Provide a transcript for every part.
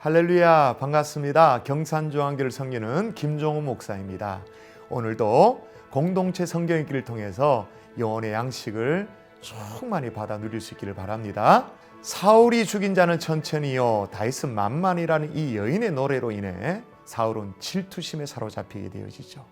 할렐루야, 반갑습니다. 경산중앙교를 섬기는 김종우 목사입니다. 오늘도 공동체 성경 읽기를 통해서 영혼의 양식을 충만히 받아 누릴 수 있기를 바랍니다. 사울이 죽인 자는 천천히요 다윗은 만만이라는 이 여인의 노래로 인해 사울은 질투심에 사로잡히게 되어지죠.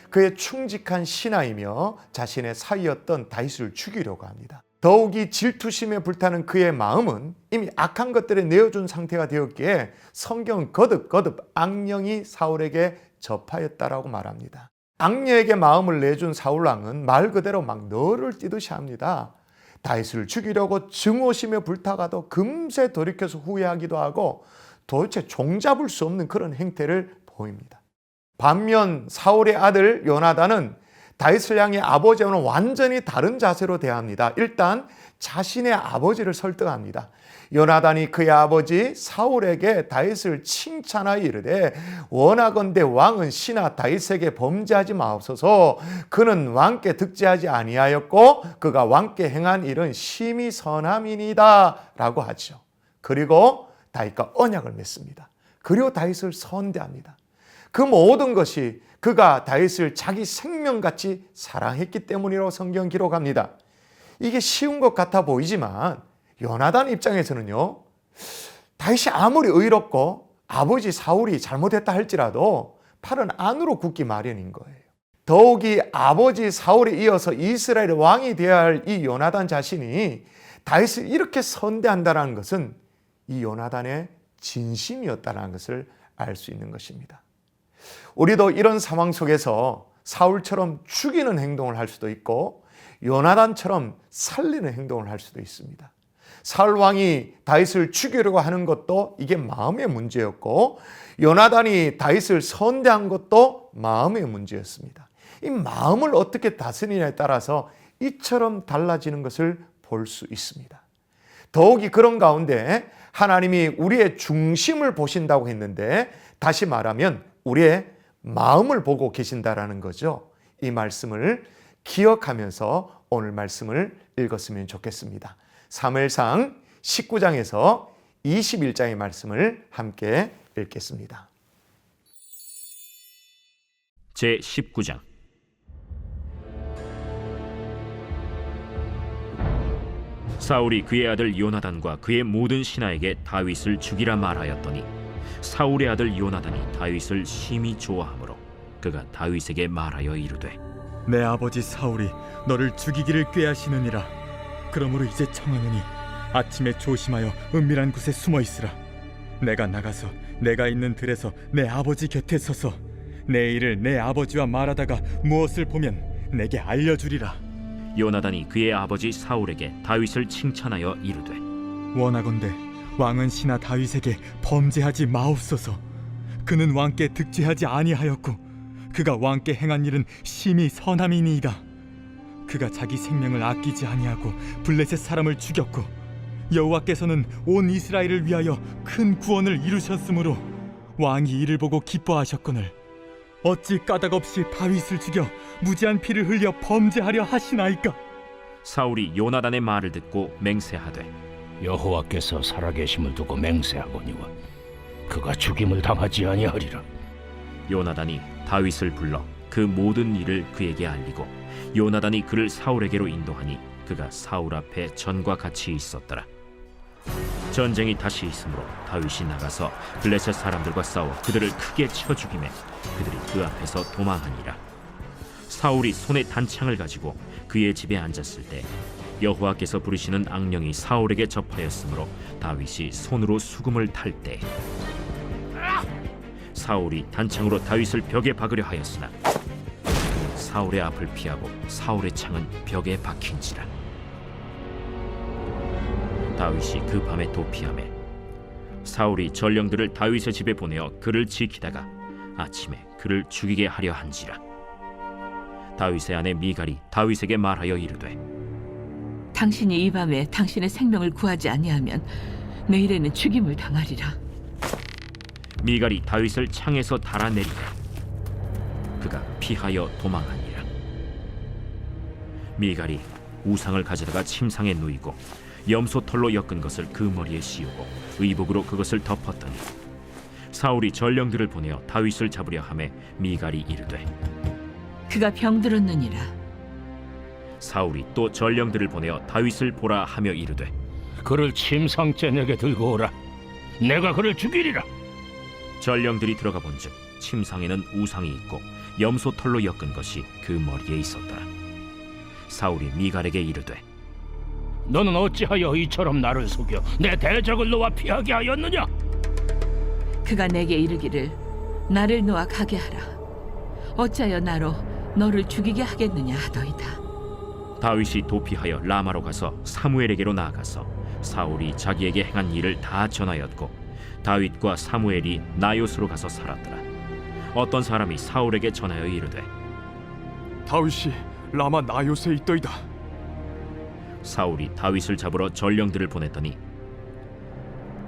그의 충직한 신하이며 자신의 사위였던 다윗을 죽이려고 합니다. 더욱이 질투심에 불타는 그의 마음은 이미 악한 것들에 내어준 상태가 되었기에 성경은 거듭 악령이 사울에게 접하였다라고 말합니다. 악녀에게 마음을 내준 사울왕은 말 그대로 막 너를 뛰듯이 합니다. 다윗을 죽이려고 증오심에 불타가도 금세 돌이켜서 후회하기도 하고 도대체 종잡을 수 없는 그런 행태를 보입니다. 반면 사울의 아들 요나단은 다윗을 향해 아버지와는 완전히 다른 자세로 대합니다. 일단 자신의 아버지를 설득합니다. 요나단이 그의 아버지 사울에게 다윗을 칭찬하여 이르되 원하건대 왕은 신하 다윗에게 범죄하지 마옵소서. 그는 왕께 득죄하지 아니하였고 그가 왕께 행한 일은 심히 선함이니이다 라고 하죠. 그리고 다윗과 언약을 맺습니다. 그리고 다윗을 선대합니다. 그 모든 것이 그가 다윗을 자기 생명같이 사랑했기 때문이라고 성경 기록합니다. 이게 쉬운 것 같아 보이지만 요나단 입장에서는요, 다윗이 아무리 의롭고 아버지 사울이 잘못했다 할지라도 팔은 안으로 굽기 마련인 거예요. 더욱이 아버지 사울에 이어서 이스라엘의 왕이 되어야 할 이 요나단 자신이 다윗을 이렇게 선대한다는 것은 이 요나단의 진심이었다는 것을 알 수 있는 것입니다. 우리도 이런 상황 속에서 사울처럼 죽이는 행동을 할 수도 있고 요나단처럼 살리는 행동을 할 수도 있습니다. 사울 왕이 다윗을 죽이려고 하는 것도 이게 마음의 문제였고 요나단이 다윗을 선대한 것도 마음의 문제였습니다. 이 마음을 어떻게 다스리냐에 따라서 이처럼 달라지는 것을 볼 수 있습니다. 더욱이 그런 가운데 하나님이 우리의 중심을 보신다고 했는데 다시 말하면 우리의 마음을 보고 계신다라는 거죠. 이 말씀을 기억하면서 오늘 말씀을 읽었으면 좋겠습니다. 사무엘상 19장에서 21장의 말씀을 함께 읽겠습니다. 제19장. 사울이 그의 아들 요나단과 그의 모든 신하에게 다윗을 죽이라 말하였더니 사울의 아들 요나단이 다윗을 심히 좋아하므로 그가 다윗에게 말하여 이르되 내 아버지 사울이 너를 죽이기를 꾀하시느니라. 그러므로 이제 청하노니 아침에 조심하여 은밀한 곳에 숨어 있으라. 내가 나가서 내가 있는 들에서 내 아버지 곁에 서서 내 일을 내 아버지와 말하다가 무엇을 보면 내게 알려주리라. 요나단이 그의 아버지 사울에게 다윗을 칭찬하여 이르되 원하건대 왕은 신하 다윗에게 범죄하지 마옵소서. 그는 왕께 득죄하지 아니하였고 그가 왕께 행한 일은 심히 선함이니이다. 그가 자기 생명을 아끼지 아니하고 블레셋 사람을 죽였고 여호와께서는 온 이스라엘을 위하여 큰 구원을 이루셨으므로 왕이 이를 보고 기뻐하셨거늘 어찌 까닭없이 다윗을 죽여 무지한 피를 흘려 범죄하려 하시나이까. 사울이 요나단의 말을 듣고 맹세하되 여호와께서 살아계심을 두고 맹세하거니와 그가 죽임을 당하지 아니하리라. 요나단이 다윗을 불러 그 모든 일을 그에게 알리고 요나단이 그를 사울에게로 인도하니 그가 사울 앞에 전과 같이 있었더라. 전쟁이 다시 있으므로 다윗이 나가서 블레셋 사람들과 싸워 그들을 크게 쳐 죽이매 그들이 그 앞에서 도망하니라. 사울이 손에 단창을 가지고 그의 집에 앉았을 때 여호와께서 부르시는 악령이 사울에게 접하였으므로 다윗이 손으로 수금을 탈 때 사울이 단창으로 다윗을 벽에 박으려 하였으나 그는 사울의 앞을 피하고 사울의 창은 벽에 박힌지라. 다윗이 그 밤에 도피하매 사울이 전령들을 다윗의 집에 보내어 그를 지키다가 아침에 그를 죽이게 하려 한지라. 다윗의 아내 미갈이 다윗에게 말하여 이르되 당신이 이 밤에 당신의 생명을 구하지 아니하면 내일에는 죽임을 당하리라. 미갈이 다윗을 창에서 달아내리되 그가 피하여 도망하니라. 미갈이 우상을 가져다가 침상에 누이고 염소털로 엮은 것을 그 머리에 씌우고 의복으로 그것을 덮었더니 사울이 전령들을 보내어 다윗을 잡으려 하매 미갈이 이르되 그가 병들었느니라. 사울이 또 전령들을 보내어 다윗을 보라 하며 이르되 그를 침상째 내게 들고 오라. 내가 그를 죽이리라. 전령들이 들어가 본즉 침상에는 우상이 있고 염소 털로 엮은 것이 그 머리에 있었더라. 사울이 미갈에게 이르되 너는 어찌하여 이처럼 나를 속여 내 대적을 놓아 피하게 하였느냐? 그가 내게 이르기를 나를 놓아 가게 하라. 어찌하여 나로 너를 죽이게 하겠느냐 하더이다. 다윗이 도피하여 라마로 가서 사무엘에게로 나아가서 사울이 자기에게 행한 일을 다 전하였고 다윗과 사무엘이 나요스로 가서 살았더라. 어떤 사람이 사울에게 전하여 이르되 다윗이 라마 나요스에 있더이다. 사울이 다윗을 잡으러 전령들을 보냈더니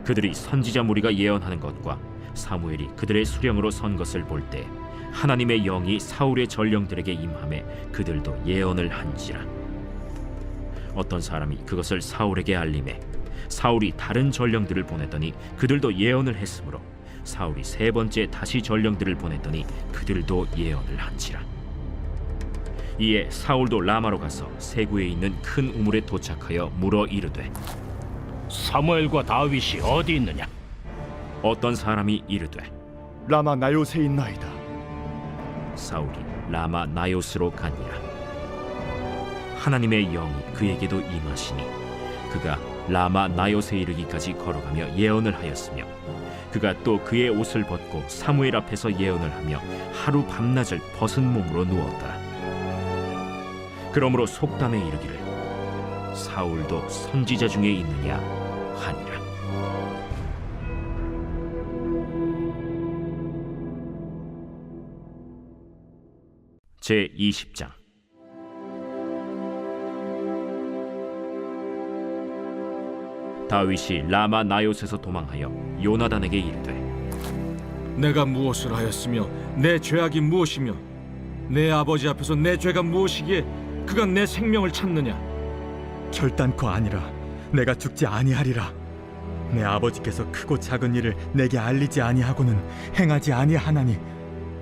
그들이 선지자 무리가 예언하는 것과 사무엘이 그들의 수령으로 선 것을 볼 때 하나님의 영이 사울의 전령들에게 임하매 그들도 예언을 한지라. 어떤 사람이 그것을 사울에게 알림해 사울이 다른 전령들을 보냈더니 그들도 예언을 했으므로 사울이 세 번째 다시 전령들을 보냈더니 그들도 예언을 한지라. 이에 사울도 라마로 가서 세구에 있는 큰 우물에 도착하여 물어 이르되 사무엘과 다윗이 어디 있느냐? 어떤 사람이 이르되 라마 나요스에 있나이다. 사울이 라마 나요스로 가니라. 하나님의 영이 그에게도 임하시니 그가 라마 나요스에 이르기까지 걸어가며 예언을 하였으며 그가 또 그의 옷을 벗고 사무엘 앞에서 예언을 하며 하루 밤낮을 벗은 몸으로 누웠더라. 그러므로 속담에 이르기를 사울도 선지자 중에 있느냐 하니라. 제 20장. 다윗이 라마 나요스에서 도망하여 요나단에게 이르되 내가 무엇을 하였으며 내 죄악이 무엇이며 내 아버지 앞에서 내 죄가 무엇이기에 그가 내 생명을 찾느냐? 결단코 아니라 내가 죽지 아니하리라. 내 아버지께서 크고 작은 일을 내게 알리지 아니하고는 행하지 아니하나니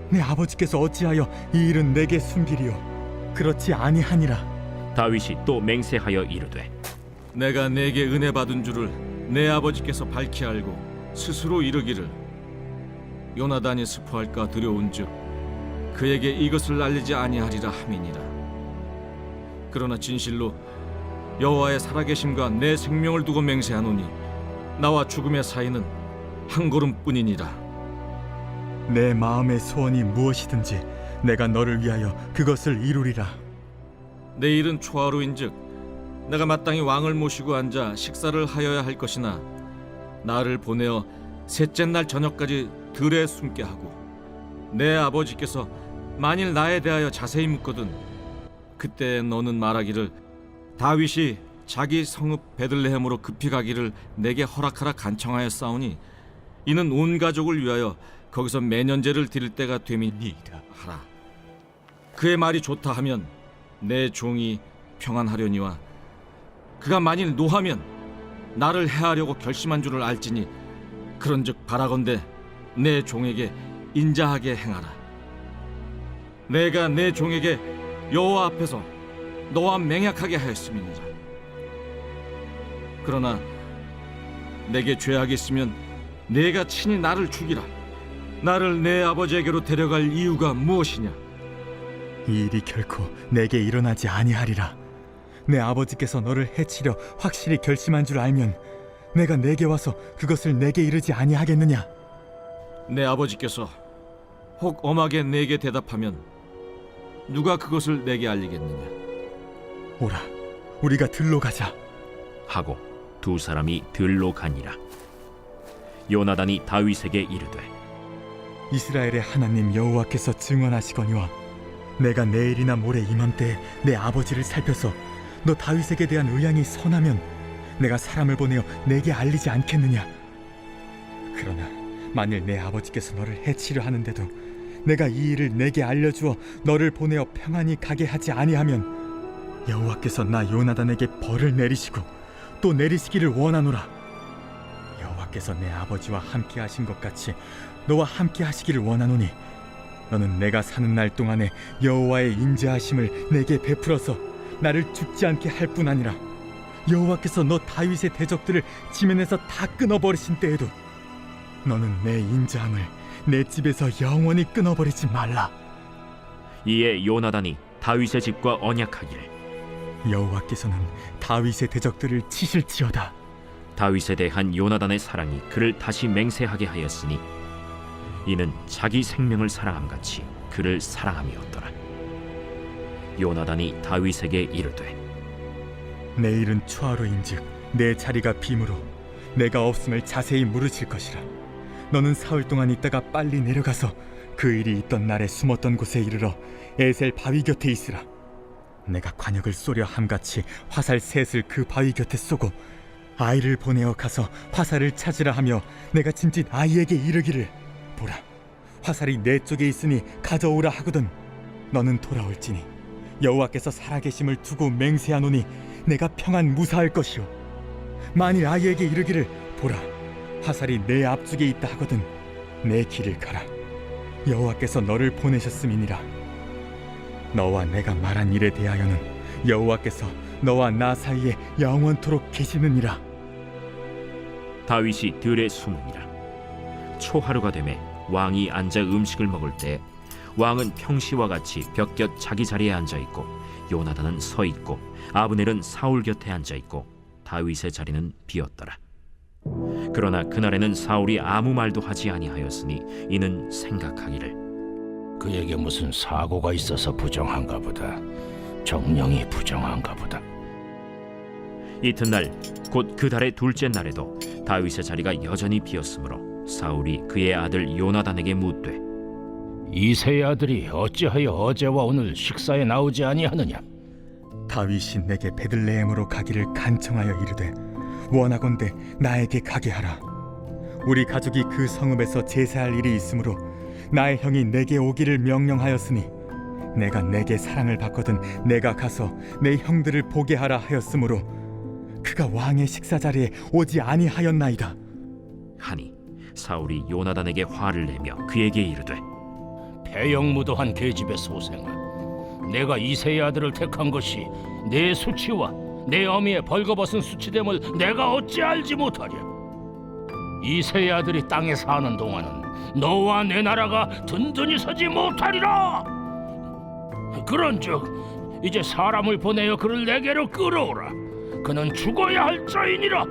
내 아버지께서 어찌하여 이 일은 내게 숨기리요? 그렇지 아니하니라. 다윗이 또 맹세하여 이르되 내가 내게 은혜 받은 줄을 내 아버지께서 밝히 알고 스스로 이르기를 요나단이 스포할까 두려운즉 그에게 이것을 알리지 아니하리라 함이니라. 그러나 진실로 여호와의 살아계심과 내 생명을 두고 맹세하노니 나와 죽음의 사이는 한 걸음뿐이니라. 내 마음의 소원이 무엇이든지 내가 너를 위하여 그것을 이루리라. 내일은 초하루인즉 내가 마땅히 왕을 모시고 앉아 식사를 하여야 할 것이나 나를 보내어 셋째 날 저녁까지 들에 숨게 하고 내 아버지께서 만일 나에 대하여 자세히 묻거든 그때 너는 말하기를 다윗이 자기 성읍 베들레헴으로 급히 가기를 내게 허락하라 간청하였사오니 이는 온 가족을 위하여 거기서 매년제를 드릴 때가 됨이니이다 하라. 그의 말이 좋다 하면 내 종이 평안하려니와 그가 만일 노하면 나를 해하려고 결심한 줄을 알지니 그런즉 바라건대 내 종에게 인자하게 행하라. 내가 내 종에게 여호와 앞에서 너와 맹약하게 하였음이니라. 그러나 내게 죄악이 있으면 내가 친히 나를 죽이라. 나를 내 아버지에게로 데려갈 이유가 무엇이냐? 이 일이 결코 내게 일어나지 아니하리라. 내 아버지께서 너를 해치려 확실히 결심한 줄 알면 내가 내게 와서 그것을 내게 이르지 아니하겠느냐? 내 아버지께서 혹 엄하게 내게 대답하면 누가 그것을 내게 알리겠느냐? 오라, 우리가 들로 가자. 하고 두 사람이 들로 가니라. 요나단이 다윗에게 이르되 이스라엘의 하나님 여호와께서 증언하시거니와 내가 내일이나 모레 이맘때에 내 아버지를 살펴서 너 다윗에게 대한 의향이 선하면 내가 사람을 보내어 내게 알리지 않겠느냐? 그러나 만일 내 아버지께서 너를 해치려 하는데도 내가 이 일을 내게 알려주어 너를 보내어 평안히 가게 하지 아니하면 여호와께서 나 요나단에게 벌을 내리시고 또 내리시기를 원하노라. 여호와께서 내 아버지와 함께 하신 것 같이 너와 함께 하시기를 원하노니 너는 내가 사는 날 동안에 여호와의 인자하심을 내게 베풀어서 나를 죽지 않게 할 뿐 아니라 여호와께서 너 다윗의 대적들을 지면에서 다 끊어버리신 때에도 너는 내 인자함을 내 집에서 영원히 끊어버리지 말라. 이에 요나단이 다윗의 집과 언약하기를 여호와께서는 다윗의 대적들을 치실지어다. 다윗에 대한 요나단의 사랑이 그를 다시 맹세하게 하였으니 이는 자기 생명을 사랑함같이 그를 사랑함이었더라. 요나단이 다윗에게 이르되 내 일은 추하로인즉 내 자리가 빔으로 내가 없음을 자세히 물으실 것이라. 너는 사흘 동안 있다가 빨리 내려가서 그 일이 있던 날에 숨었던 곳에 이르러 에셀 바위 곁에 있으라. 내가 관역을 쏘려 함같이 화살 셋을 그 바위 곁에 쏘고 아이를 보내어 가서 화살을 찾으라 하며 내가 짐짓 아이에게 이르기를 보라, 화살이 내 쪽에 있으니 가져오라 하거든 너는 돌아올지니 여호와께서 살아계심을 두고 맹세하노니 내가 평안 무사할 것이요 만일 아이에게 이르기를 보라, 화살이 내 앞쪽에 있다 하거든 내 길을 가라. 여호와께서 너를 보내셨음이니라. 너와 내가 말한 일에 대하여는 여호와께서 너와 나 사이에 영원토록 계시느니라. 다윗이 들에 숨으니라. 초하루가 되매 왕이 앉아 음식을 먹을 때 왕은 평시와 같이 벽곁 자기 자리에 앉아 있고 요나단은 서 있고 아브넬은 사울 곁에 앉아 있고 다윗의 자리는 비었더라. 그러나 그날에는 사울이 아무 말도 하지 아니하였으니 이는 생각하기를 그에게 무슨 사고가 있어서 부정한가 보다. 정령이 부정한가 보다. 이튿날 곧 그 달의 둘째 날에도 다윗의 자리가 여전히 비었으므로 사울이 그의 아들 요나단에게 묻되 이새의 아들이 어찌하여 어제와 오늘 식사에 나오지 아니하느냐? 다윗이 내게 베들레헴으로 가기를 간청하여 이르되 원하건대 나에게 가게 하라. 우리 가족이 그 성읍에서 제사할 일이 있으므로 나의 형이 내게 오기를 명령하였으니 내가 내게 사랑을 받거든 내가 가서 내 형들을 보게 하라 하였으므로 그가 왕의 식사 자리에 오지 아니하였나이다 하니 사울이 요나단에게 화를 내며 그에게 이르되 배영무도한 계집의 소생아, 내가 이새의 아들을 택한 것이 내 수치와 내 어미의 벌거벗은 수치됨을 내가 어찌 알지 못하랴? 이새의 아들이 땅에 사는 동안은 너와 내 나라가 든든히 서지 못하리라. 그런즉 이제 사람을 보내어 그를 내게로 끌어오라. 그는 죽어야 할 자이니라.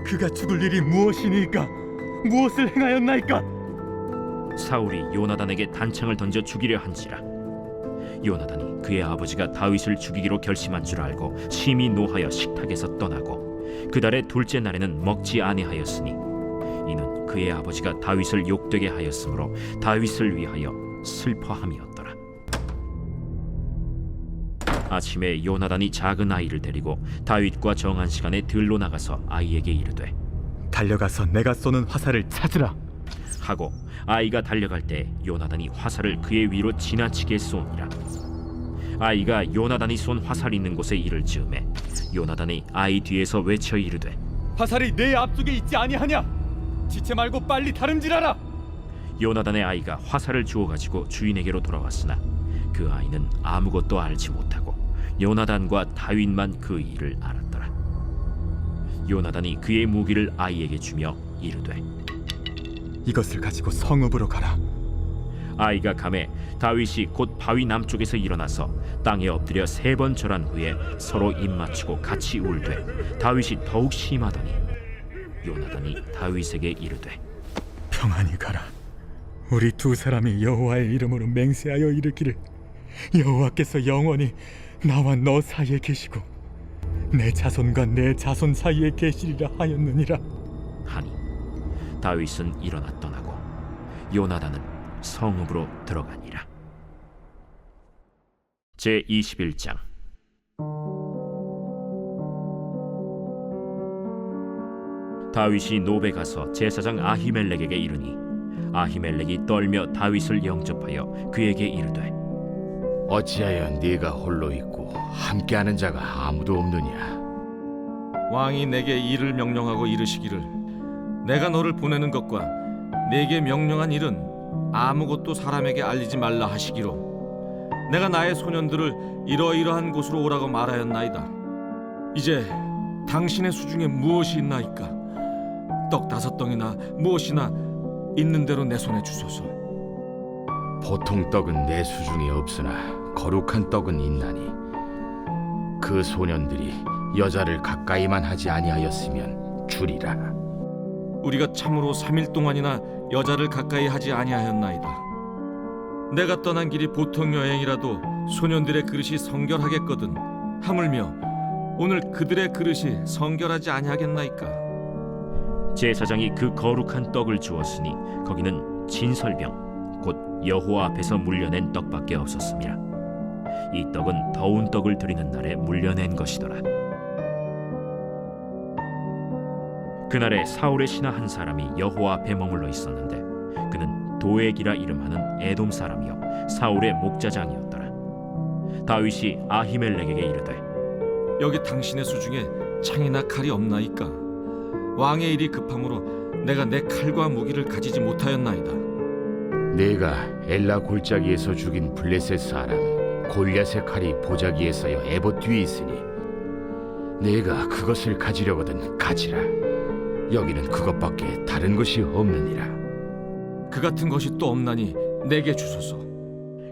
그가 죽을 일이 무엇이니까? 무엇을 행하였나이까? 사울이 요나단에게 단창을 던져 죽이려 한지라. 요나단이 그의 아버지가 다윗을 죽이기로 결심한 줄 알고 심히 노하여 식탁에서 떠나고 그 달의 둘째 날에는 먹지 아니하였으니 이는 그의 아버지가 다윗을 욕되게 하였으므로 다윗을 위하여 슬퍼함이었더라. 아침에 요나단이 작은 아이를 데리고 다윗과 정한 시간에 들로 나가서 아이에게 이르되 달려가서 내가 쏘는 화살을 찾으라 하고 아이가 달려갈 때 요나단이 화살을 그의 위로 지나치게 쏘니라. 아이가 요나단이 쏜 화살 있는 곳에 이를 즈음에 요나단이 아이 뒤에서 외쳐 이르되 화살이 내 앞쪽에 있지 아니하냐? 지체 말고 빨리 다름질하라. 요나단의 아이가 화살을 주워 가지고 주인에게로 돌아왔으나 그 아이는 아무것도 알지 못하고 요나단과 다윗만 그 일을 알았더라. 요나단이 그의 무기를 아이에게 주며 이르되 이것을 가지고 성읍으로 가라. 아이가 가매 다윗이 곧 바위 남쪽에서 일어나서 땅에 엎드려 3번 절한 후에 서로 입맞추고 같이 울되 다윗이 더욱 심하더니 요나단이 다윗에게 이르되 평안히 가라. 우리 두 사람이 여호와의 이름으로 맹세하여 이르기를 여호와께서 영원히 나와 너 사이에 계시고 내 자손과 내 자손 사이에 계시리라 하였느니라 하니 다윗은 일어나 떠나고 요나단은 성읍으로 들어가니라. 제21장. 다윗이 노베 가서 제사장 아히멜렉에게 이르니 아히멜렉이 떨며 다윗을 영접하여 그에게 이르되 어찌하여 네가 홀로 있고 함께하는 자가 아무도 없느냐? 왕이 내게 일을 명령하고 이르시기를 내가 너를 보내는 것과 내게 명령한 일은 아무것도 사람에게 알리지 말라 하시기로 내가 나의 소년들을 이러이러한 곳으로 오라고 말하였나이다. 이제 당신의 수중에 무엇이 있나이까? 떡 5덩이나 무엇이나 있는 대로 내 손에 주소서. 보통 떡은 내 수중에 없으나 거룩한 떡은 있나니 그 소년들이 여자를 가까이만 하지 아니하였으면 주리라. 우리가 참으로 3일 동안이나 여자를 가까이 하지 아니하였나이다. 내가 떠난 길이 보통 여행이라도 소년들의 그릇이 성결하겠거든 하물며 오늘 그들의 그릇이 성결하지 아니하겠나이까? 제사장이 그 거룩한 떡을 주었으니 거기는 진설병 곧 여호와 앞에서 물려낸 떡밖에 없었습니다. 이 떡은 더운 떡을 드리는 날에 물려낸 것이더라. 그날에 사울의 신하 한 사람이 여호와 앞에 머물러 있었는데 그는 도액이라 이름하는 에돔 사람이요 사울의 목자장이었더라. 다윗이 아히멜렉에게 이르되 여기 당신의 수중에 창이나 칼이 없나이까? 왕의 일이 급함으로 내가 내 칼과 무기를 가지지 못하였나이다. 내가 엘라 골짜기에서 죽인 블레셋 사람 골리앗의 칼이 보자기에 서여 에봇 뒤에 있으니 내가 그것을 가지려거든 가지라. 여기는 그것밖에 다른 것이 없느니라. 그 같은 것이 또 없나니 내게 주소서.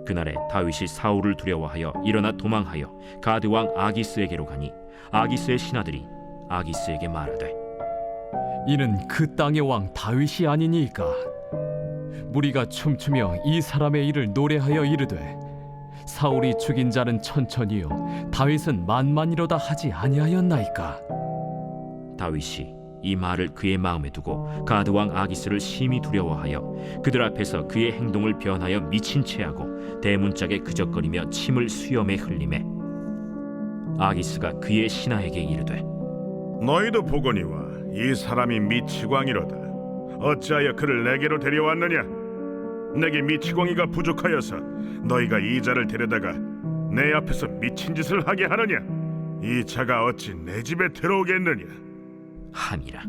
그날에 다윗이 사울을 두려워하여 일어나 도망하여 가드 왕 아기스에게로 가니 아기스의 신하들이 아기스에게 말하되 이는 그 땅의 왕 다윗이 아니니까. 무리가 춤추며 이 사람의 일을 노래하여 이르되 사울이 죽인 자는 천천히요 다윗은 만만이로다 하지 아니하였나이까. 다윗이 이 말을 그의 마음에 두고 가드 왕 아기스를 심히 두려워하여 그들 앞에서 그의 행동을 변하여 미친 채하고 대문짝에 그적거리며 침을 수염에 흘리매 아기스가 그의 신하에게 이르되 너희도 보거니와 이 사람이 미치광이로다. 어찌하여 그를 내게로 데려왔느냐? 내게 미치광이가 부족하여서 너희가 이 자를 데려다가 내 앞에서 미친 짓을 하게 하느냐? 이 자가 어찌 내 집에 들어오겠느냐? 하니라.